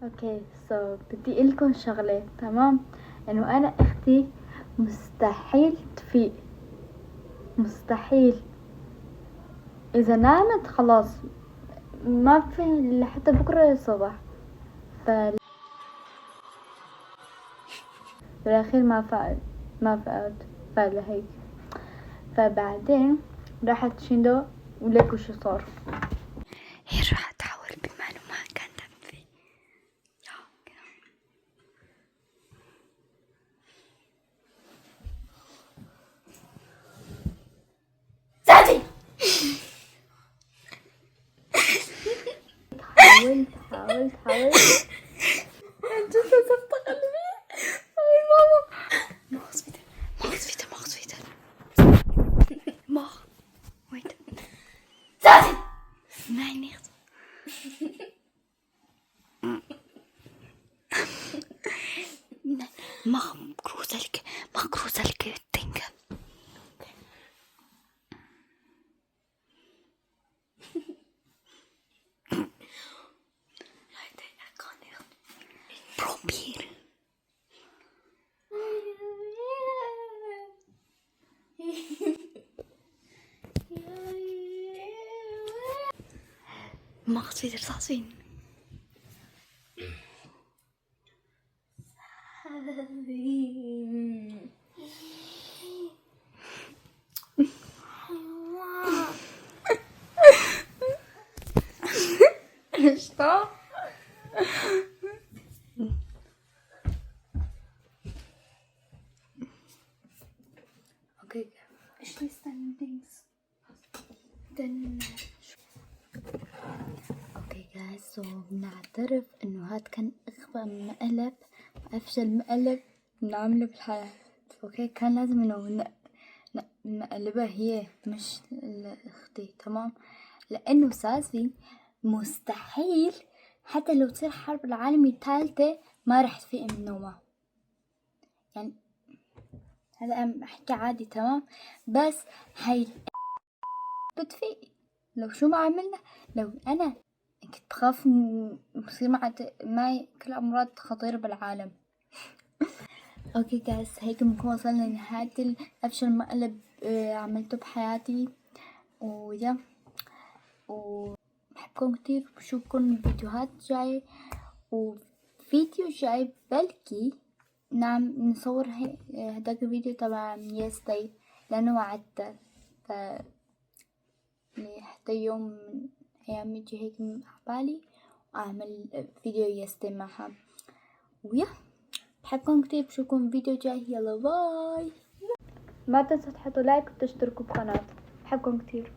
اوكي بدي اقولكم شغله، تمام؟ انه انا اختي مستحيل تفيق، مستحيل. اذا نامت خلاص ما في لحتى بكره الصبح. ف بالاخير ما فقت فلهيك. فبعدين راحت شندو وليكوا شو صار. هي راح تحاول بمعلومات كانت فيه. زادي حاولت انت صرت قلبي. اوي ماما ماخذ فيتر ويت زادي اسمعيني مخروزة لك التنقل. بروبير ماخذ فيتر صاصين. Что? اوكي ايش ستاندينجز اوكي جايز، سو بنعترف انه هاد كان اغبى مقلب وافشل مقلب بنعمله بالحياة. اوكي كان لازم انه نقلبها هي مش اختي، تمام؟ لانه ساسي مستحيل حتى لو تصير حرب العالمية الثالثة ما رح تفيق من نومها. يعني هذا أنا أحكي عادي، تمام؟ بس هاي بتفيق لو شو ما عملنا. لو أنا كنت بخاف يصير معي كل أمراض خطيرة بالعالم. اوكي جايز، هيك بنكون وصلنا لنهاية أفشل مقلب عملته بحياتي. ويا بحبكم كتير، بشوفكم فيديوهات جاي، وفيديو جاي بلكي نعم نصور هداك الفيديو تبع يس داي، لأنه وعدت حتى يوم من أيام يجي هيك عبالي وأعمل فيديو يس داي معها. ويا بحبكم كتير، بشوفكم فيديو جاي. يلا باي. ما تنسوا تحطوا لايك وتشتركوا بقناتي. بحبكم كتير.